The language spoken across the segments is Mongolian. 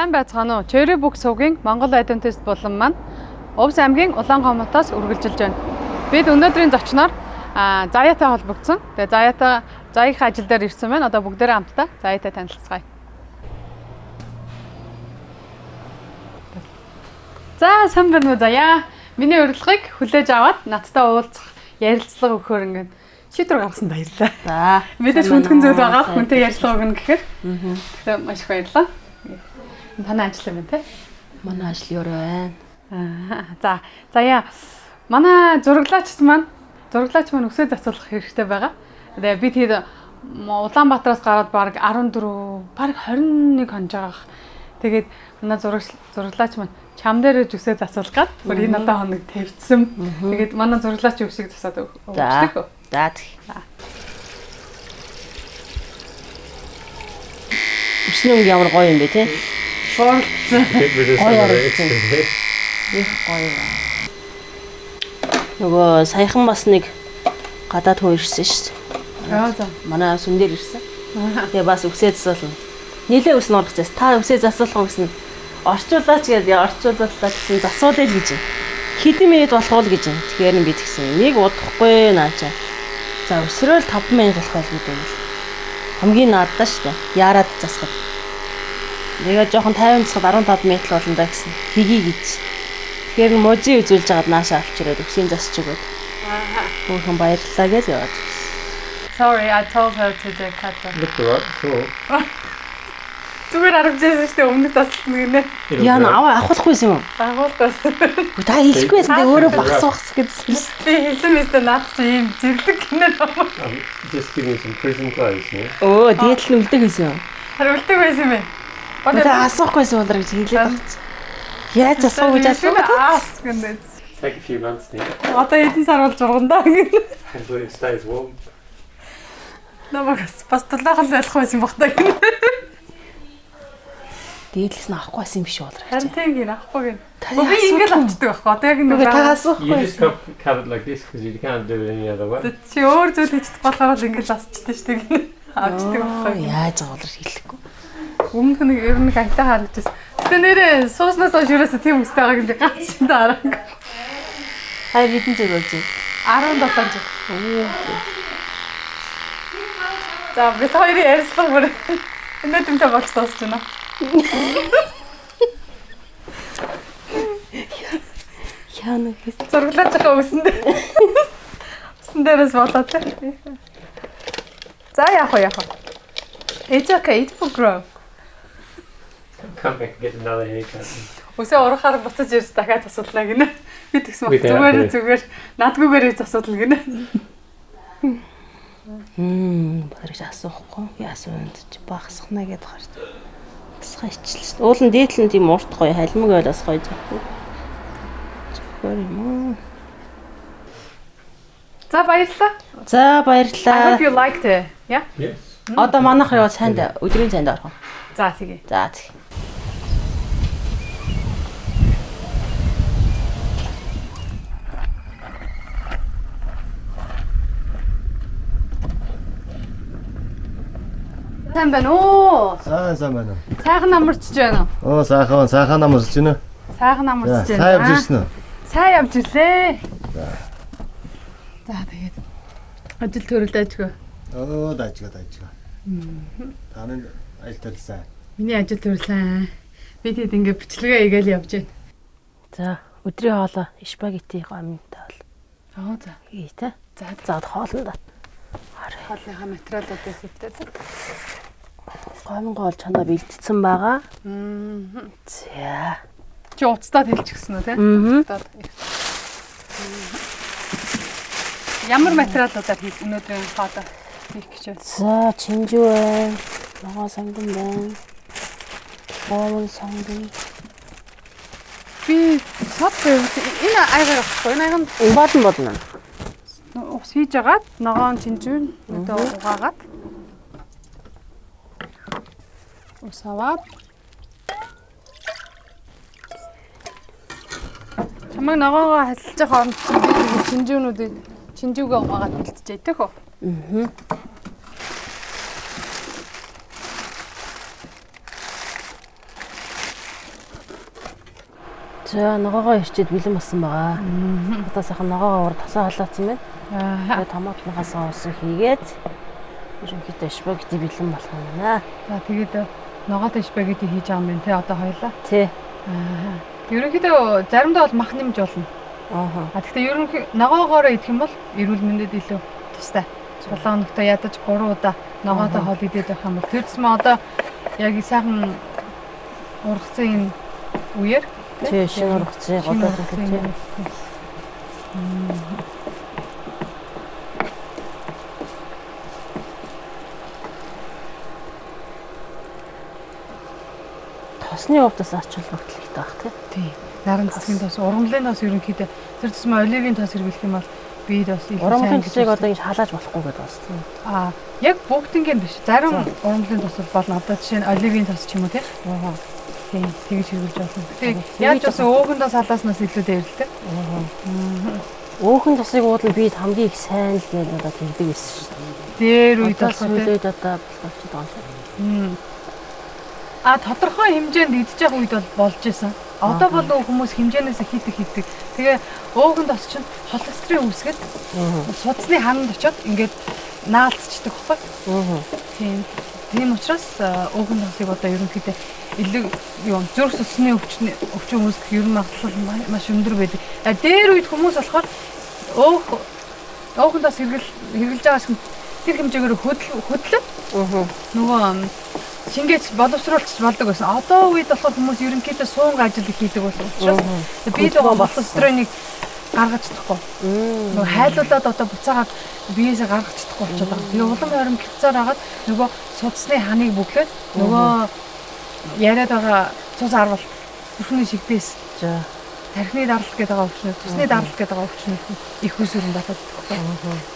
Сайн байцгаана уу? Cherry Book сувгийн Монгол Adventist булан маань Увс аймгийн Улаангомотоос үргэлжилж байна. Бид өнөөдрийн зочноор Заяатай холбогдсон. Тэгээ Заяагийн ажил дээр ирсэн байна. Одоо бүгдээрээ хамтдаа Заяатай танилцгаая. За, сайн байна уу Заяа? Миний урилгыг хүлээж аваад надтай уулзах, ярилцлага өгөхөөр ингээд шийдвэр гаргасан баярлалаа. За, мэдээж хүндхэн зүйл байгаа. Хүнтэй ярилцлага өгнө гэхээр. Тэгэхээр маш их баярлалаа. Таны ажил юм байна те? Манай ажил юу вэ? За, Заяа, манай зураглаач маань өсөө засуулах хэрэгтэй байгаа. Тэгээ би тэр Улаанбаатараас гараад баг 14, баг 21 хонж байгаа. Тэгээд манай зураглаач маань чам дээр өсөө засуулах гад бүр энэ одоо хоног тавьчихсан. Тэгээд манай зураглаач өсөг засаад өгчдөг. За. Өснөг ямар гоё юм бэ те? Шоолцсон. Их гоё. Нөгөө саяхан бас нэг гадаад хүн ирсэн шүү дээ. Аа за. Манай сүн дээр ирсэн. Тэгээ бас өсөө засуулна. Нийлээ өснө орох гэсэн. Та өсөө засуулах гэсэн. Орчуулаач гэсэн засуулъя л гэж юм. Хэдэн минут болох уу гэж юм. Тэгэхээр би тэгсэн. Нэг удахгүй наачаа. За өсрөөл 5 минут болох байл гэдэг юм. Хамгийн нааддаа шүү дээ. Яарад засахад. Нэгэ жоохон 50 засахад 15 минут болно да гэсэн. Хигий гэж. Тэгэхээр мужи үзүүлж байгаад наашаа авчираад өсгийн засч өгөөд. Бүхэн баярлалаа гэж яваад. Sorry, I told her to the cut. Look right, cool. Зүгээр аргажсэн шүү дээ өмнөх засалтна гинэ. Яа авахгүй юм уу? Агуулгаас. Та хэлэхгүй байсан дээ өөрөө багсуухс гэсэн. Би хэлсэн мэт наад чи юм зэрлэг гинэ юм. Just give me some prison clothes, yeah? Оо, дээдл нь үлдэг байсан юм. Харин үлдэг байсан юм бэ? Та асуухгүйсэн болоо гэж хэлээд байгаа. Яаж асуух гэж асуусан. Take a few months now. Одоо хэдэн сар болж ургандаа гинэ. Hopefully it stays warm. Намагас бас тулаахан байх байсан баг та гинэ. Дээдлээс нь авахгүй байсан юм биш болоо. Харин тийм гин авахгүй гин. Би ингэж авчдаг байхгүй. Одоо яг нэг та асуухгүй. You just cut it like this because you can't do it any other way. Чи өөр зүйл хийчих болохоор л ингэж асчдаг шүү дээ. Авчдаг байхгүй. Яаж байгаа болоо хэлэхгүй. Өмнөх нэг ер нь гантаа харагдчихсан. Гэтэ нэрээ сууснаас хойш ерөөсөө тийм үстэй байгааг би ганц шин дарааг. Хай хэдэн жил болж байна? 17 жил. За би хоёрын ярьслага бүр өнөөдөртөө болж дуусч байна. Яа нэг Зураглаач байгаа үсэндээ. Үсэн дээрээс болоо тэ. За яах вэ? It's okay, it will grow. Come back and get another haircut. Үсээ урахаар буцаж ирж дахиад асуудлаа гинэ. Би тэгсэн баг зүгээр надгүйгээр асуудал гинэ. Бариж асуухгүй. Би асуунд чи багсахна гэдээ харж. Басгаа ичлээ. Уул нь дээдл нь тийм урт гоё, халимаг байлаас гоё захгүй. Зүгээр юм уу? За баярлалаа. За баярлалаа. I hope you liked it. Yeah? Yes. Одоо манайх яваа цайнд өдрийн цайнд орох. За sige. За тэг. Сайн байна уу? Сайн байна. Сайхан амарчж байна уу? Оо сайхан амарч байна. Сайхан амарчж байна. Сайн явж ирсэн үү? Сайн явж ирлээ. За тэгээд ажил төрөлд ажгүй. Оо дайчгаа. Таны ажил төрсөн. Миний ажил төрсөн. Би тэгэд ингээ бичлэгээ игээл явж байна. За өдрийн хоолой спагетти гомтой бол. Аа за. Ий тэ. За хоолндоо. Хоолныхаа материалуудыг хэвтээд. Гомгол чанаа бэлдсэн байгаа. За. Чи уцтаад хэлчихсэн үү те? Ямар материалуудаар хийх өнөөдрийн хоолой хийх гэж байна? За чинжүү байна. Ногоо сонгон байна. Боол сонгон. Би сод энэ аягаар авахгүй. Энэ аяг нь болно. ус хийж агаад ногоон чинжүүн одоо угаагаад ус аваад чамайг ногоогоо хасилж байгаа хооронд чинжүүгээ угаагаад бэлтжээ тэг хөө. За ногоогоо ирчээд бэлэн болсон байгаа. Одоо сайхан ногоогоор тасаа халаацсан байна. Тэгээд томатныхаа соусыг хийгээд ерөнхийдөө спагетти бэлэн болох юм байна. За тэгээд ногоотой спагетти хийж байгаа юм байна те одоо хоёлаа. Тий. Ерөнхийдөө заримдаа бол мах нэмж болно. Гэхдээ ерөнхий ногоогоор идэх юм бол эрүүл мэндэд илүү тустай. 7 хоногт ядаж 3 удаа ногоотой хоол идээд байх юм бол тэр зэсмээ одоо яг сайхан ургацсан энэ үеэр тий шинэ ургацсан одоо тий. Тосны хувьдас ач холбогдолтой байх тий. Наран цэцгийн тос, ургамлын тос ерөнхийдөө тэр зэсмээ оливын тос хэрэглэх юм бол бид бас ургамлын тосыг одоо ингэж халааж болохгүй гэдэг байна. Яг бүгднгийн биш. Зарим ургамлын тос болно. Одоо жишээ нь оливын тос ч юм уу тий. Тийм тэгж хэрэглэж болно. Гэхдээ яаж бас өөхөн тос халааснаас илүү дээрлдэг. Өөхөн тосыг уудал бид хамгийн их сайн л нэг одоо тэгдэг байсан шүү дээ. Дээр үед бас үлээд одоо болчиход байгаа юм. Тодорхой хэмжээнд идэж явах үед бол болж исэн. Одоо бол хүмүүс хэмжээнээс хийдэг. Тэгээ өөхөн тос чинь холестерин үүсгээд судасны хананд очиод ингээд наалцчихдаг байхгүй. Тийм учраас өөхөн тосыг одоо ерөнхийдөө илүү зүрх судасны өвчин үүсгэх ер нь магадлал маш өндөр байдаг. Дээр үед хүмүүс болохоор өөхөн тос хэрэглэж байгаа шиг тэр хэмжээгээр хөдлөв. Нөгөө шингээж боловсруулж болдог байсан. Одоо үед болохоор хүмүүс ерөнхийдөө суунга ажил хийдэг болсон учраас бид холестеринийг гаргаж чадахгүй. Нөгөө хайлуулаад одоо буцаагаад биеэсээ гаргаж чадахгүй болчиход байгаа. Тэгээ улам хором хилцаар хагаад нөгөө судасны ханыг бүглээд нөгөө яриад байгаа цус арвал бүхний шигдээс. Тархины даралт гэдэг байгаа өвчнүүд, цусны даралт гэдэг байгаа өвчнүүд их үсрэн болоод байгаа.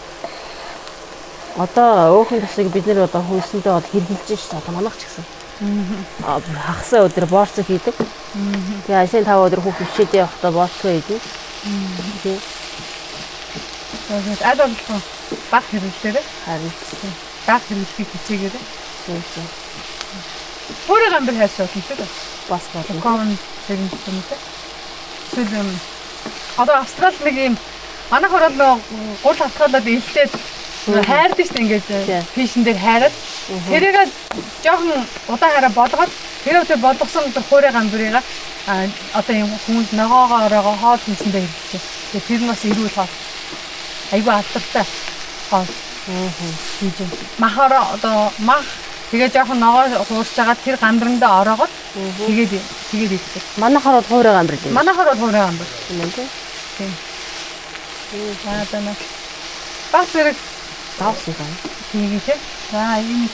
Одоо өөхөн тосыг бид нэр одоо хөнсөндөө бол хэрглэж шүү дээ. Одоо манайх ч гэсэн. Хагасаа өдөр борцоо хийдэг. Тэгээ ажлын 5 өдөр хүүхд хичээдээ явахдаа борцоо хийдэг. Тэгээ. Тэгээд аль болох баг хэрэглээрээ харин баг хэрэглэхийг хичээгээрээ. Өөрийн гамбар хайсан юм шүү дээ. Бас болно. Common хэрэглэх юм дээ. Эсвэл одоо Австралид нэг юм манайх орол гол хатгалаад илтээд хайрд шүү дээ ингээд фишн дээр хайраад тэрийг жоохон удаан хараа болгоод тэрөөдөө болгосон хуурай гамбарыгаа одоо юм хүмүүс ногоогоороо хоол хийсэндээ хэлчихэ. Тэгээ тэр нь бас эрүүл хоол. Айгу алдартай хоол. Хийж юм. Махаараа одоо мах тэгээ жоохон ногоо хуурч байгаа тэр гамбарндаа ороогоод тэгээд идэх. Манайхаар бол хуурай гамбар юм. Манайхаар бол хуурай гамбар. Тийм. Танаа. Бас зэрэг давс юм. Тийгээ. За энэ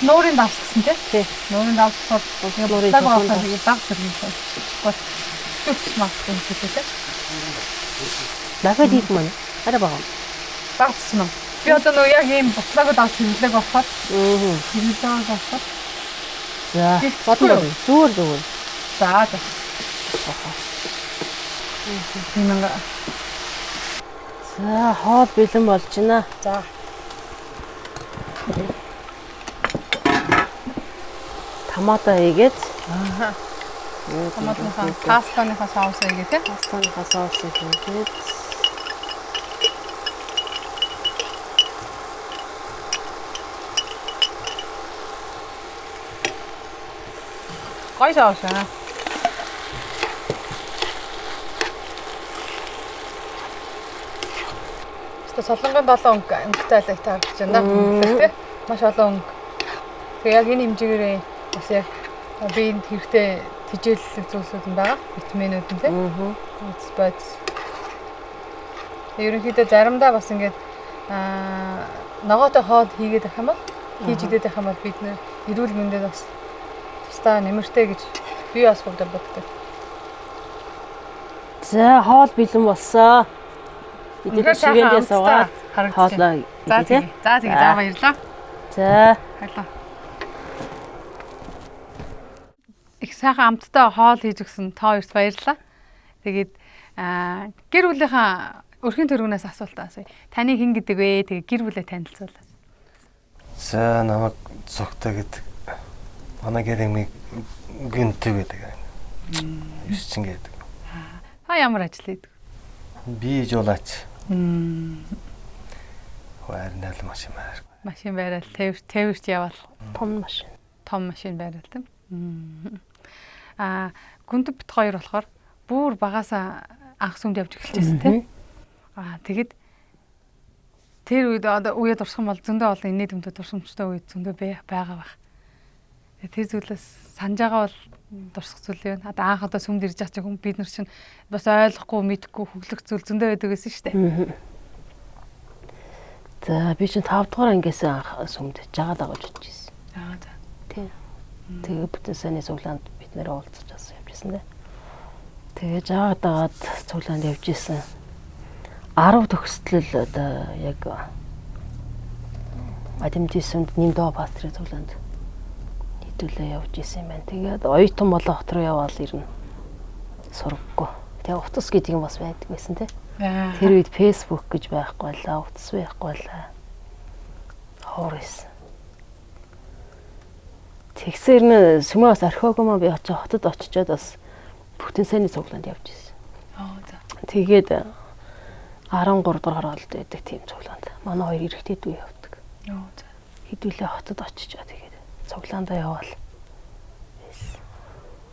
нуурын давс гэсэн тий. Нуурын давс болохоор нуурын давс хэрэглэсэн. Гол төвч мах юм тий. Дахиад хийх маань арай бага. Давс юм. Би одоо нөө яг ийм буцлаагаа давс хэрэглээг авахад. Хэрэглээг авахад. За бодно. Зүгээр. За. Тимэнга. За хоол бэлэн болж байна. За. Томато хийгээд томатныхаа пастаныхаа соус хийгээ тий. Пастаныхаа соус хийгээд гой соус аа. Солонгон 7 өнгөтэй л таарч байна тий. Маш олон өнгө. Тэгээ яг энэ хэмжээгээр бас яг биед хэрэгтэй тэжээллэх зүйлсүүд нь байгаа. Витаминууд нь тий. Спайс. Ерөнхийдөө заримдаа бас ингээд ногоотой хоол хийгээд авах юм бол хийж идээд авах юм бол бид нэр эрүүл мэндэд бас тусдаа нэмэртэй гэж би бас боддог. За хоол бэлэн болсон. Бид шигээндээ суугаад хоолоо. За тэгээ баярлалаа. За баярлалаа. Их сайхан амттай хоол хийж өгсөн та хоёрт баярлалаа. Тэгээд гэр бүлийнхаа өрхийн төргнөөс асуулт асууя. Таны хэн гэдэг вэ? Тэгээ гэр бүлээ танилцуулаад. За намайг Зогтой гэдэг. Манай гэрэмиг Гүнтэй гэдэг. Юсчин гэдэг. Та ямар ажил хийдэг? Би жуулаач. Хайрнал машин байр. Машин байрал, тээвэрч явал. Том машин. Том машин байрал тийм. Гүндэв бит хоёр болохоор бүр багасаа анх сүмд явж эхэлчихсэн тийм. Тэгэд тэр үед одоо үе дурсах юм бол зөндөө олон инээд өмдө дурсамжтай үед зөндөө байгаа байх. Тэр зүйлээс санаж байгаа бол дурсах зүйл байна. Анх одоо сүмд ирж байгаа чинь бид нар чинь бас ойлгохгүй, мэдэхгүй хөглөх зүйл зөндөө байдаг гэсэн шүү дээ. За би чинь 5 дугаар ангиас анх сүмд жагаад агаж үзчихсэн. За. Тийм. Тэгээ бүтэн сайнны цуглаанд бид нэр уулзаж бас явжсэн дээ. Тэгээ жагаад агаад цуглаанд явжсэн. 10 төгсдөл одоо яг Адимтисэнд Нимдоо пастрын цуглаанд хэдүүлээ явж исэн юм байна. Тэгээд оюутан болох руу яваал ирнэ. Сургаггүй. Тэгээ утас гэдэг юм бас байдаг байсан тий. Тэр үед Facebook гэж байхгүй байлаа, утас байхгүй байлаа. Хоорис. Тэгсээр нэ сүмээс орхиогоо би очиж хотод очичоод бас бүтэн сайнны цуглаанд явж исэн. Тэгээд 13 дугаар оролт байдаг тийм цуглаанд. Манай хоёр эрэгтэй дүү явдаг. Хэдүүлээ хотод очичоо тэгээд цуглаандаа яваал.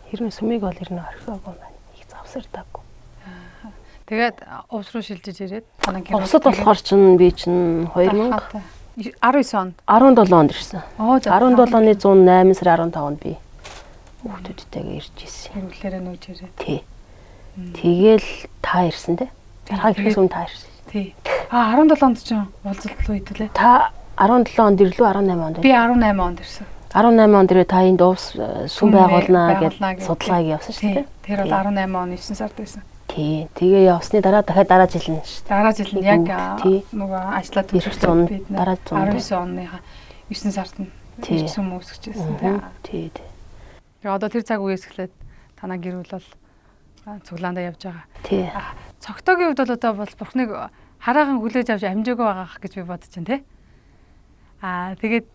Хэрвээ сүмийг бол ирнэ орхиогоо байна. Их завсардаггүй. Тэгээд увс руу шилжиж ирээд Увсад болохоор чинь би чинь 2019 онд 17 онд ирсэн. 17 оны 108 сарын 15-нд би хүүхдүүдтэйгээ ирж ирсэн. Хэрэглээрээ нүүж ирээд. Тий. Тэгээл та ирсэн те. Ярхаг ихээс өмнө та ирсэн. Тий. 17 онд ч уулзалт үед лээ. Та 17 онд ирлээ 18 онд. Би 18 онд ирсэн. 18 онд ирээ та энд увс сүм байгуулнаа гэж судалгааг явсан шүү дээ. Тэр бол 18 он 9 сард байсан. Тий. Тэгээ явсны дараа дахиад дараа жил нь шүү дээ. Дараа жил нь яг нөгөө ажиллаад төгссөн бид дараа 19 оныхаа 9 сард нь ирсэн үүсгэжсэн тий. Тэгээ одоо тэр цаг үеэс эхлээд танаа гэр бүл бол цуглаандаа явж байгаа. Тий. Цогтоогийн хувьд бол одоо бол бурхныг хараахан хүлээж авч амжаагүй байгаах гэж би бодож байна тий. Тэгээд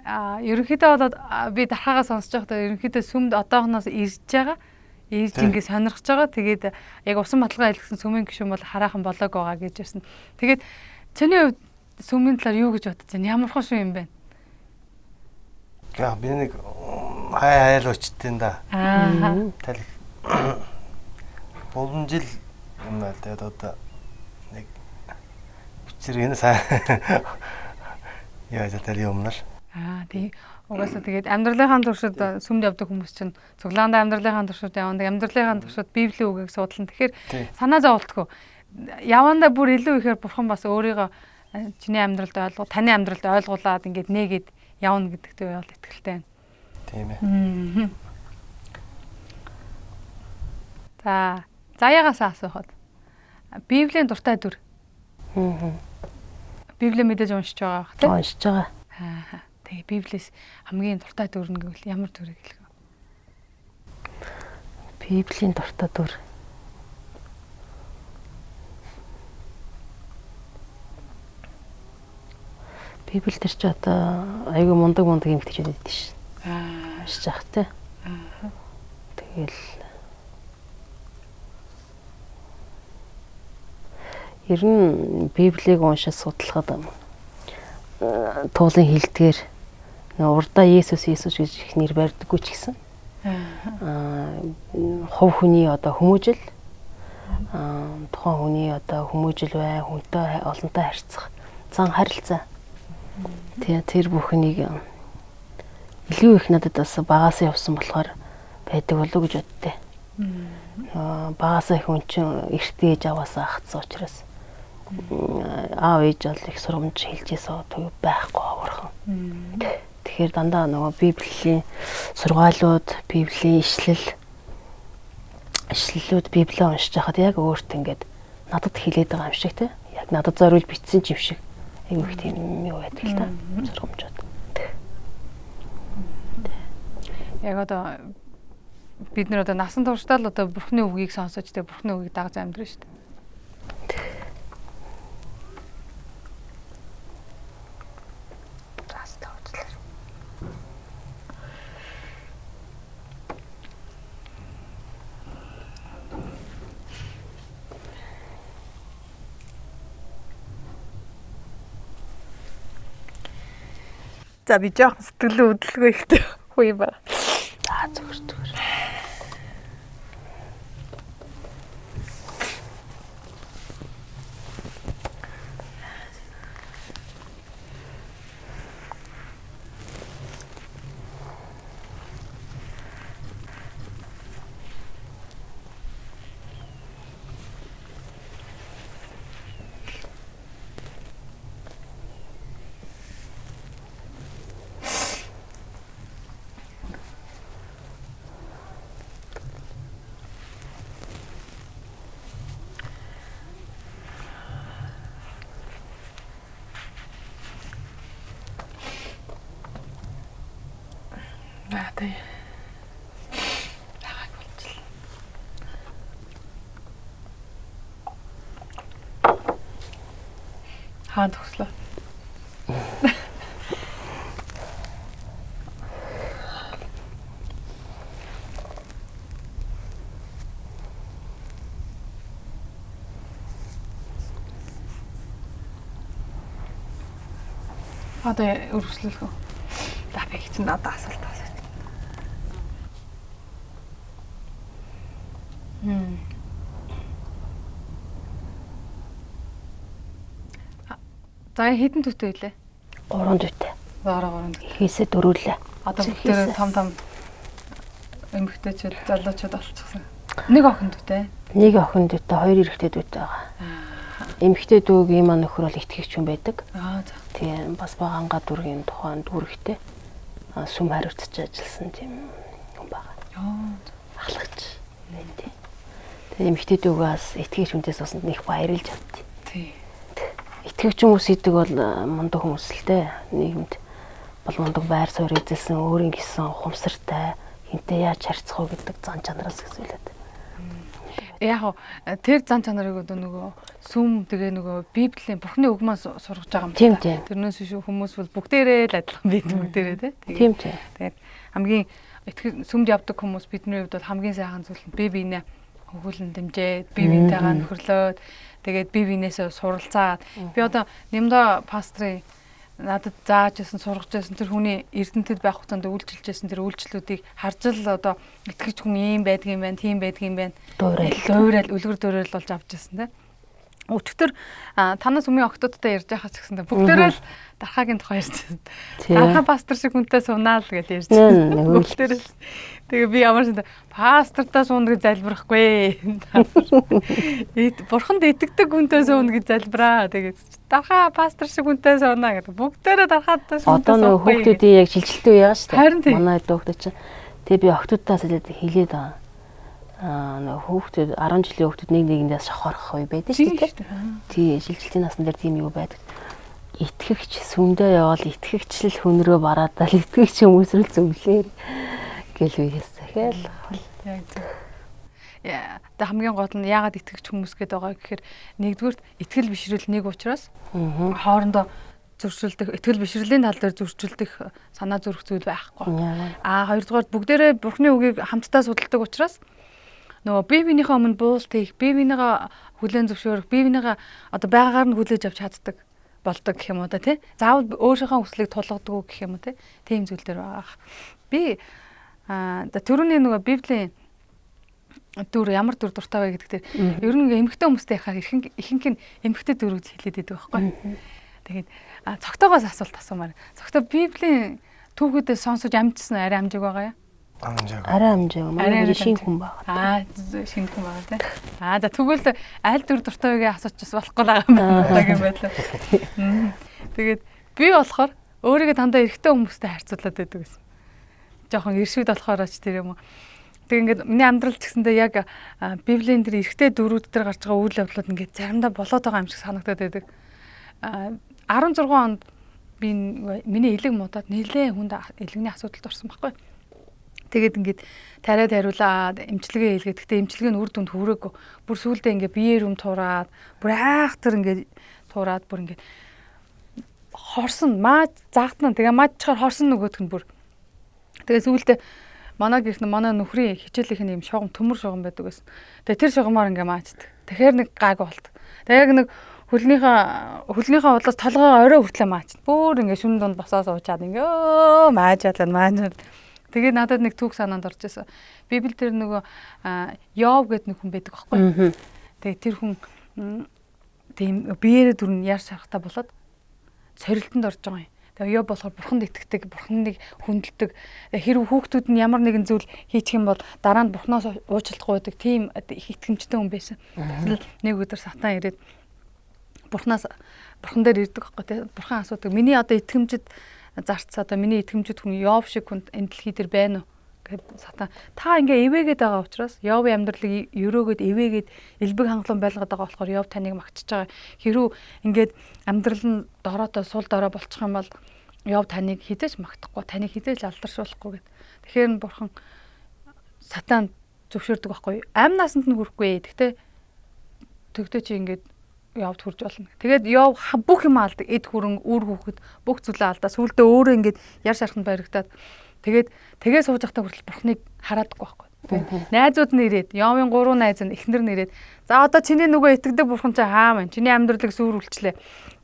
ерөнхийдөө бол би дархаагаа сонсож байхдаа ерөнхийдөө сүмд одоохоноос ирж байгаа. Ирж ингэ сонирхож байгаа. Тэгээд яг усан баталгаа хэлсэн сүмийн гишүүн бол хараахан болоог байгаа гэж ирсэн. Тэгээд чиний хувьд сүмийн талаар юу гэж бодож байна? Ямар хөө шүү юм бэ? Би нэг хайлуучтын да. Талих. Болон жил юм байна. Тэгээд одоо нэг бичэр энэ сайн яаж тал юмнаар. Тий. Угаасаа тэгээд амьдралынхаа туршид сүмд явдаг хүмүүс чинь цуглаандаа амьдралынхаа туршид явдаг. Амьдралынхаа туршид Библийн үгийг судлана. Тэгэхээр санаа зовлтгүй. Явандаа бүр илүү ихээр бурхан бас өөрийгөө чиний амьдралд таны амьдралд ойлгуулад ингээд нээгээд явна гэдэгт бол итгэлтэй байна. Тийм ээ. За заяагаас асуухад Библийн дуртай дүр. Библийг мэдээж уншиж байгаа бах тийм. Уншиж байгаа. Тэгээ Библиэс хамгийн дуртай дүр нь гэвэл ямар дүрийг хэлэх вэ? Библийн дуртай дүр. Библиэлд ч одоо айгүй мундаг эмгтээчүүд байдаг шин. Уншиж байгаа те. Тэгэл ер нь Библийг уншиж судлахад туулын хилдгээр урдаа Есүс гэж их нэр барьдаггүй ч гэсэн хувь хүний одоо хүмүүжил тухайн хүний одоо хүмүүжил бай хүнтэй олонтой харьцах зан харилцаа тэр бүхнийг илүү их надад бас багасаа явсан болохоор байдаг болов уу гэж боддээ. Багасаа их хүн чинь эртээ ээж аваасаа хатсан учраас аав ээж бол их сургамж хэлжээсээ туй байхгүй авархан. Тэгэхээр дандаа нөгөө Библийн сургаалууд, Библийн ишлэлүүд Библийг уншиж байхад яг өөрт ингээд надад хэлээд байгаа юм шиг те. Яг надад зориулж бичсэн юм шиг. Айгүй их тийм юу байдаг л та. Сургамжууд. Яг одоо бид нар одоо насан туршдаа л одоо Бурхны үгийг сонсож те Бурхны үгийг дагаж амьдрын шүү дээ. За би жоохон сэтгэлээ хөдөлгөө ихтэй хүй байна. За зүгээр. Наадаа. Яагаад болчихлоо. Хаан төгслөө. Одоо өргөслөх үү? За би их чинь надад асуулт асууж. За хэдэн төтөө илээ? 3 төтөө. 3 Хийсээ дөрүүлээ. Одоо бүгдээ том эмэгтэйчүүд залуучууд болчихсон. Нэг охин төтөө. Нэг охин төтөө, 2 эрэгтэй төтөө байгаа. Эмэгтэй дүүгийн маань нөхөр бол итгэгч хүн байдаг. Аа за. Тэгээ бас баганга дүргийн тухайн дүүрэгтэй сүм хариуцж ажилласан тийм хүн байгаа. Ахлагч. Тэгээ эмэгтэй дүүгээс итгэгч хүнээс бас нэг баярлж авдیں۔ Тий. Итгэгч хүмүүс идэг бол мундаг хүмүүс л дээ. Нийгэмд бол мундаг байр суурь эзэлсэн, өөрийн гисэн ухамсартай, хинтээ яаж харьцах вэ гэдэг зан чанараас хэсүүлээд. Яг тэр зан чанарыг одоо нөгөө сүм тэгээ нөгөө Библийн Бурхны үгмээс сургаж байгаа юм. Тийм. Тэрнээс биш хүмүүс бол бүгдээрээ л адилхан бид бүгдээрээ тийм. Тэгээд хамгийн сүмд явдаг хүмүүс бидний хувьд бол хамгийн сайхан зүйл нь бие биенээ өгүүлэн дэмжээд, бие биентэйгээ нөхөрлөөд тэгээд бие биенээсээ суралцаад би одоо Нямдаа пастрын надад зааж байсан сургаж байсан тэр хүний эрдэнэтэд байх хугацаанд үйлчилж байсан тэр үйлчлүүдийг харж л одоо итгэж хүн ийм байдгийн байна, тийм байдгийн байна. Дуурал үлгэр дуурал болж авч байсан те. Өчигдөр танаас өмнө октодтой ярьж байхад ч гэсэн бүгдээрээ л дархаагийн тухай ярьж байсан. Дархаа пастор шиг хүнтэй сунаа л гэж ярьж байсан. Бүгдээрээ л. Тэгээ би ямар ч пастортай суuna гэж залбирахгүй. Бурханд итгэдэг хүнтэй суuna гэж залбираа. Тэгээд дархаа пастор шиг хүнтэй суунаа гэдэг. Бүгдээрээ дархаатай шиг хүнтэй. Одоо нөгөө хүүхдүүдийн яг жилжилттэй үе байгаа шүү дээ. Харин тийм. Манай хүүхдүүд чинь тэгээ би октодтаас хэлээд байгаа. Нөгөө хүүхдүүд 10 жилийн хүүхдүүд нэг нэгэндээ шохорох үе байдаг шүү дээ. Тий, жилжилтийн насн дээр тийм юу байдаг. Итгэгч сүмдээ явал итгэгчлэл хүн рүү бараадаа л итгэгч хүмүүс рүү зөвлөөр гэл үеэс захиал. Яг тийм. Тэ хамгийн гол нь яагаад итгэгч хүмүүс гээд байгаа гэхээр нэгдүгээр итгэл бишрэл нэг учраас хоорондоо зөрчилдөх, итгэл бишрэлийн тал дээр зөрчилдөх санаа зүрх зүйл байхгүй. Хоёрдугаар бүгдээрээ Бурхны үгийг хамтдаа судалдаг учраас нөгөө бие биенийхээ өмнө буулт хийх, бие биенийгээ хүлээн зөвшөөрөх, бие биенийгээ одоо байгаагаар нь хүлээж авч чаддаг болдог гэх юм уу та тий. Заавал өөрийнхөө хүслийг тулгадаг гэх юм уу тий. Тийм зүйл төр байгаа. Би түрүүний нөгөө Библийн дүр ямар дүр дуртай вэ гэдэг дээр ер нь эмэгтэй хүмүүстэй яхаар ихэнх нь эмэгтэй дүр гэж хэлээд байдаг байхгүй. Тэгээд цогтойгоос асуулт асуумаар. Цогтой Библийн түүхүүдээ сонсож амжсан арай амжиг байгаа юу? Арай амжиг. Манай шинэ хүн байгаа. Шинэ хүн байгаа тий. За тэгвэл аль дүр дуртай вэ гэж асуучихс болохгүй байгаа юм байлаа. Тэгээд би болохоор өөрийгөө дандаа эрэгтэй хүмүүстэй харьцуулаад байдаг гэсэн. Жохон иршүүд болохоор ч тэр юм уу. Тэг ингээд миний амьдрал ч гэсэндээ яг Библийн тэр эрэгтэй дүрүүд дээр гарч байгаа үйл явдлууд ингээд заримдаа болоод байгаа юм шиг санагдаад байдаг. 16 онд би миний элэг муудаад нэлээ хүнд элэгний асуудалд орсон байхгүй. Тэгээд ингээд тариад хариулаад эмчилгээ хийлгээ. Гэхдээ эмчилгээ нь үр дүнд хүрээгүй. Бүр сүүлдээ ингээд биеэр тураад, бүр айхтар ингээд тураад бүр ингээд хорсон, маа заахтна. Тэгээ маачаар хорсон нөгөөх нь бүр. Тэгээ сүүлдээ манай гэрт манай нөхрийн хичээлийнх нь юм шугам төмөр шугам байдаг гэсэн. Тэгээ тэр шугамаар ингээд маачдаг. Тэгэхээр нэг гайг болт. Тэгээ яг нэг хөлнийхөө улаас толгоо орой хүртлээ маачна. Бүр ингээ шүн дунд босоо суучаад ингээ маажаалаа. Тэгээд надад нэг түүх санаанд орж ирсэн. Библи дээр нөгөө Йов гэдэг нэг хүн байдаг байхгүй. Тэгээд тэр хүн тийм биеэрээ дүрн яар шарахтаа болоод сорилтонд орж байгаа юм. Тэгээ Йов болохоор бурханд итгэдэг, бурханыг хүндэлдэг. Хэрв хүүхдүүд нь ямар нэгэн зүйл хийчих юм бол дараа нь бурхноос уучлахгүй байдаг. Тийм их итгэмжтэй хүн байсан. Нэг өдөр сатан ирээд бурхан дээр ирдэг байхгүй. Бурхан асуудаг. Миний одоо итгэмжид зарц одоо миний итгэмжид хүн Йов шиг хүн энэ дэлхий дээр байна уу? Гэт сатан та ингээ эвээгээд байгаа учраас Йовын амьдралыг өрөөгөөд эвээгээд элбэг хангалуун байлгаад байгаа болохоор Йов таныг магтж байгаа. Хэрүү ингээд амьдрал нь дороотоо сул дорой болчих юм бол Йов таныг хизээч магтахгүй, таныг хизээч алдаршуулахгүй гэд. Тэгэхээр бурхан сатан зөвшөөрдөг байхгүй. Амь насанд нь хүрэхгүй. Тэгтээ чи ингээд Йовд хүрж болно. Тэгээд Йов бүх юм алдаг. Эд хөрөн, үр хүүхэд бүх зүйлээ алдаа. Сүүлдээ өөрөө ингээд яр шарханд баригдаад тэгээ сууж байхдаа хүртэл бурхныг хараадаггүй байхгүй. Найзууд нь ирээд, Йовын 3 найз нь эхнэр нь ирээд, "За одоо чиний нөгөө итгэдэг бурхан чи хаа мэн? Чиний амьдралыг сүрүүлчлээ.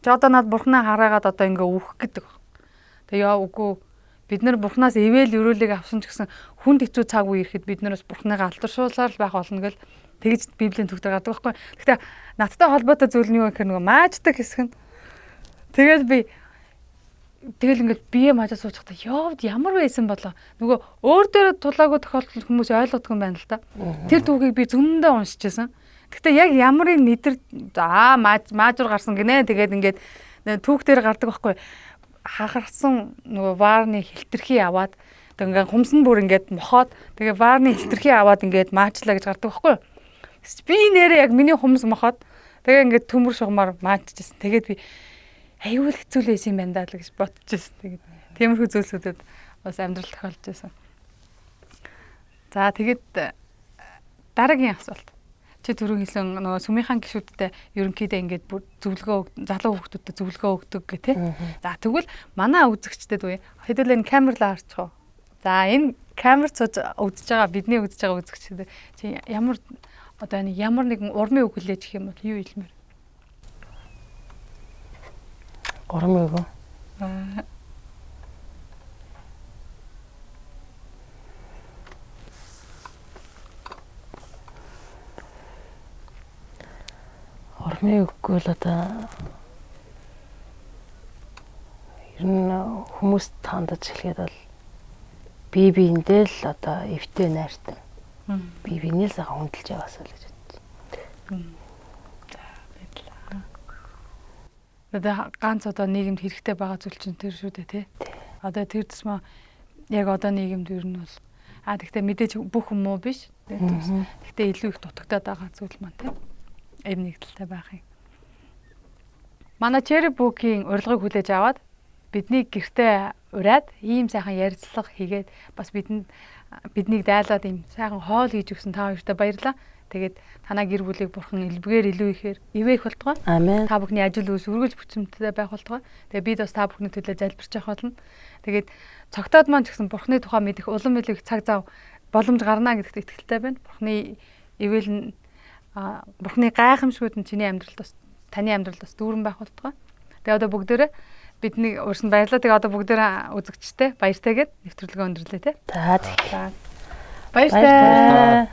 Чи одоо над бурхнаа хараагаад одоо ингээ үхэх гэдэг." Тэгээ Йов үгүй бид нар бурхнаас ивэл өрөөлийг авсан ч гэсэн хүнд хэцүү цаг үе ирэхэд бид нараас бурхныгаа алдаршуулсаар л байх болно гэл тэгж Библийн төгтөр гардаг байхгүй. Гэхдээ надтай холбоотой зүйл нь юу гэхээр нөгөө мааждаг хэсэг нь. Тэгэл ингээд бие маажаа суучихдаа Йовд ямар байсан болоо. Нөгөө өөр дээр тулаагүй тохиолдол хүмүүс ойлгодог юм байна л да. Тэр түүхийг би зөндөө уншижсэн. Гэхдээ яг ямарын нэтэр маажуур гарсан гинэ. Тэгээд ингээд түүх дээр гардаг байхгүй. Хагарсан нөгөө ваарны хилтерхий аваад ингээд хумсан бүр ингээд мохоод тэгээ ваарны хилтерхий аваад ингээд маачлаа гэж гардаг байхгүй. Би нэрээ яг миний хумс мохоод тэгээ ингээд төмөр шугамар мааччихсан. Тэгээд би аюул хэцүү л байсан юм байна даа л гэж бодчихсон. Тэгээд тиймэрхүү зүйлсүүдэд бас амьдрал тохиолж байсан. За тэгээд дараагийн асуулт. Чи түрүү хэлсэн нөгөө сүмийнхэн гишүүдтэй ерөнхийдөө ингээд бүр зөвлөгөө залуу хүүхдүүдэд зөвлөгөө өгдөг гэх тээ. За тэгвэл манай үзэгчдэд үе хэдүүлээ камерлаа харчих уу. За энэ камерт сууж үзэж байгаа бидний үзэж байгаа үзэгчдэд чи ямар нэгэн урмын үг хүлээж гэх юм бол юу хэлмээр? Урмын үг. Урмын үггүй л одоо ер нь хүмүүс тандаж хэлгээд бол бие биендээ л одоо эвтэй найртай. Бие биенээ л сайхан хүндэлж яваасаа л гэж бодчих. Одоо ганц одоо нийгэмд хэрэгтэй байгаа зүйл чинь тэр шүү дээ тий. Одоо тэр тусмаа яг одоо нийгэмд ер нь бол тэгтээ мэдээж бүх юм уу биш. Тэгтээ илүү их дутагдаад байгаа зүйл маань тий. Эв нэгдэлтэй байх юм. Манай Cherry Book-ийн урилгыг хүлээж аваад бидний гэртээ ураад ийм сайхан ярилцлага хийгээд бас биднийг дайлаад ийм сайхан хоол хийж өгсөн та хоёртаа баярлалаа. Тэгээд танаа гэр бүлийг бурхан элбгээр илүү ихээр ивээх болтугай. Амен. Та бүхний ажил үйлс үргэлж бүчмтэй байх болтугай. Тэгээд бид бас та бүхний төлөө залбирч явах болно. Тэгээд цогтоод маань ч гэсэн бурханы тухай мэдэх улам илүү их цаг зав боломж гарна гэдэгт итгэлтэй байна. Бурханы ивэл нь бурханы гайхамшгууд нь чиний амьдралд бас таны амьдралд бас дүүрэн байх болтугай. Тэгээд одоо бүгдээрээ бидний урьсан баярлалаа. Тэгээд одоо бүгдээрээ үзэгчтэй баяртайгээд нэвтрүүлгээ өндөрлөө те. За. Баяртай.